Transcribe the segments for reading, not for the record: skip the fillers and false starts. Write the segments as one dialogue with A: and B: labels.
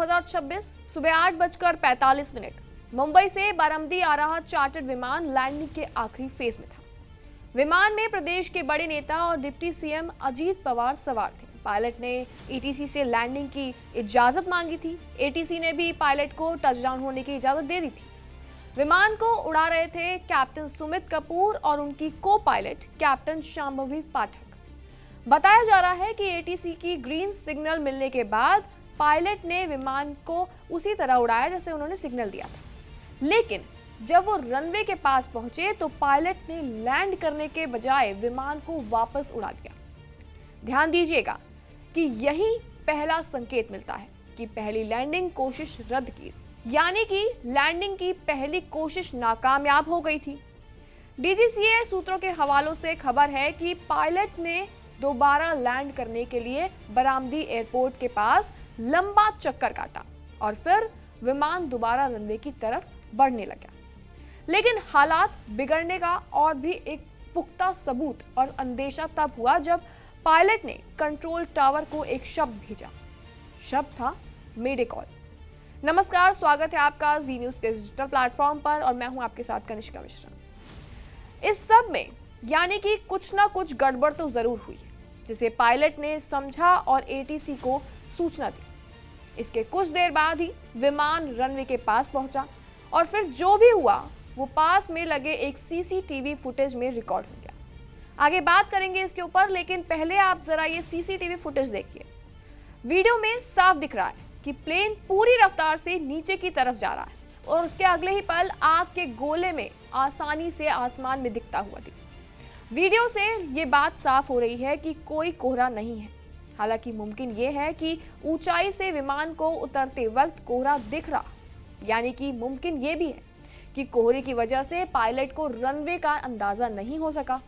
A: 2026 सुबह 8:45 मुंबई से बारामती आ रहा चार्टर्ड विमान लैंडिंग के आखिरी फेज में था। विमान में प्रदेश के बड़े नेता और डिप्टी सीएम अजीत पवार सवार थे। पायलट ने एटीसी से लैंडिंग की इजाजत मांगी थी। एटीसी ने भी पायलट को टचडाउन होने की इजाजत दे दी थी। विमान को उड़ा रहे थे कैप्टन सुमित कपूर और उनकी को पायलट कैप्टन शांभवी पाठक। बताया जा रहा है कि एटीसी की ग्रीन सिग्नल मिलने के बाद पायलट ने विमान को उसी तरह उड़ाया जैसे उन्होंने सिग्नल दिया था, लेकिन जब वो रनवे के पास पहुंचे तो पायलट ने लैंड करने के बजाय विमान को वापस उड़ा दिया। ध्यान दीजिएगा कि यही पहला संकेत मिलता है कि पहली लैंडिंग कोशिश रद्द की, यानी कि लैंडिंग की पहली कोशिश नाकामयाब हो गई थी। डीजीसीए सूत्रों के हवालों से खबर है कि पायलट ने दोबारा लैंड करने के लिए बारामती एयरपोर्ट के पास लंबा चक्कर काटा और फिर विमान दोबारा रनवे की तरफ बढ़ने लगा। लेकिन हालात बिगड़ने का और भी एक पुख्ता सबूत और अंदेशा तब हुआ जब पायलट ने कंट्रोल टावर को एक शब्द भेजा। शब्द था मेडे कॉल। नमस्कार, स्वागत है आपका जी न्यूज़ के डिजिटल प्लेटफॉर्म पर और मैं हूं आपके साथ कनिष्का मिश्रा। इस सब में यानी कि कुछ ना कुछ गड़बड़ तो जरूर हुई है, जिसे पायलट ने समझा और एटीसी को सूचना दी। इसके कुछ देर बाद ही विमान रनवे के पास पहुंचा और फिर जो भी हुआ वो पास में लगे एक सीसीटीवी फुटेज में रिकॉर्ड हो गया। आगे बात करेंगे इसके ऊपर, लेकिन पहले आप जरा ये सीसीटीवी फुटेज देखिए। वीडियो में साफ दिख रहा है कि प्लेन पूरी रफ्तार से नीचे की तरफ जा रहा है और उसके अगले ही पल आग के गोले में आसानी से आसमान में दिखता हुआ थी। वीडियो से ये बात साफ हो रही है कि कोई कोहरा नहीं है। हालांकि मुमकिन ये है कि ऊंचाई से विमान को उतरते वक्त कोहरा दिख रहा, यानी कि मुमकिन ये भी है कि कोहरे की वजह से पायलट को रनवे का अंदाजा नहीं हो सका।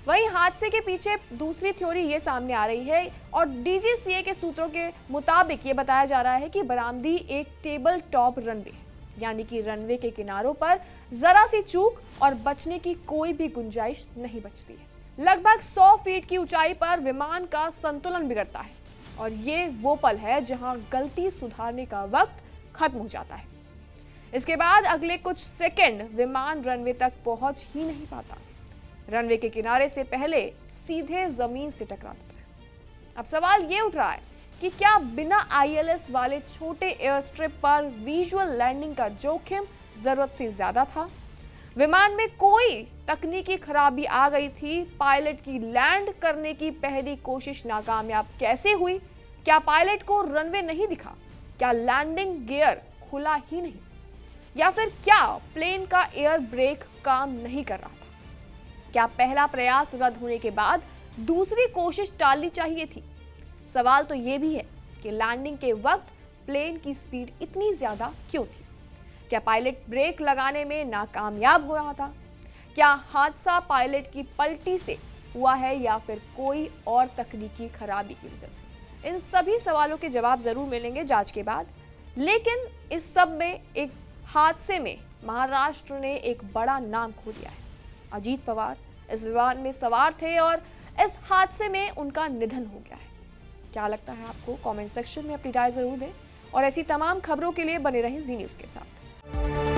A: वहीं हादसे के पीछे दूसरी थ्योरी ये सामने आ रही है और डीजीसीए के सूत्रों के मुताबिक ये बताया जा रहा है कि बारामती एक टेबल टॉप रनवे है, यानी कि रनवे के किनारों पर जरा सी चूक और बचने की कोई भी गुंजाइश नहीं बचती है। लगभग 100 फीट की ऊंचाई पर विमान का संतुलन बिगड़ता है और ये वो पल है जहां गलती सुधारने का वक्त खत्म हो जाता है। इसके बाद अगले कुछ सेकंड विमान रनवे तक पहुंच ही नहीं पाता। रनवे के किनारे से पहले सीधे जमीन से टकराता है। अब सवाल ये उठ रहा है कि क्या बिना आईएलएस वाले छोटे एयर स्ट्रिप पर विजुअल लैंडिंग का जोखिम जरूरत से ज्यादा था? विमान में कोई तकनीकी खराबी आ गई थी? पायलट की लैंड करने की पहली कोशिश नाकामयाब कैसे हुई? क्या पायलट को रनवे नहीं दिखा? क्या लैंडिंग गियर खुला ही नहीं? या फिर क्या प्लेन का एयर ब्रेक काम नहीं कर रहा था? क्या पहला प्रयास रद्द होने के बाद दूसरी कोशिश टालनी चाहिए थी? सवाल तो यह भी है कि लैंडिंग के वक्त प्लेन की स्पीड इतनी ज्यादा क्यों थी? क्या पायलट ब्रेक लगाने में नाकामयाब हो रहा था? क्या हादसा पायलट की पलटी से हुआ है या फिर कोई और तकनीकी खराबी की वजह से? इन सभी सवालों के जवाब जरूर मिलेंगे जांच के बाद, लेकिन इस सब में एक हादसे में महाराष्ट्र ने एक बड़ा नाम खो दिया है। अजीत पवार इस विमान में सवार थे और इस हादसे में उनका निधन हो गया है। क्या लगता है आपको? कमेंट सेक्शन में अपनी राय जरूर दें और ऐसी तमाम खबरों के लिए बने रहें जी न्यूज़ के साथ।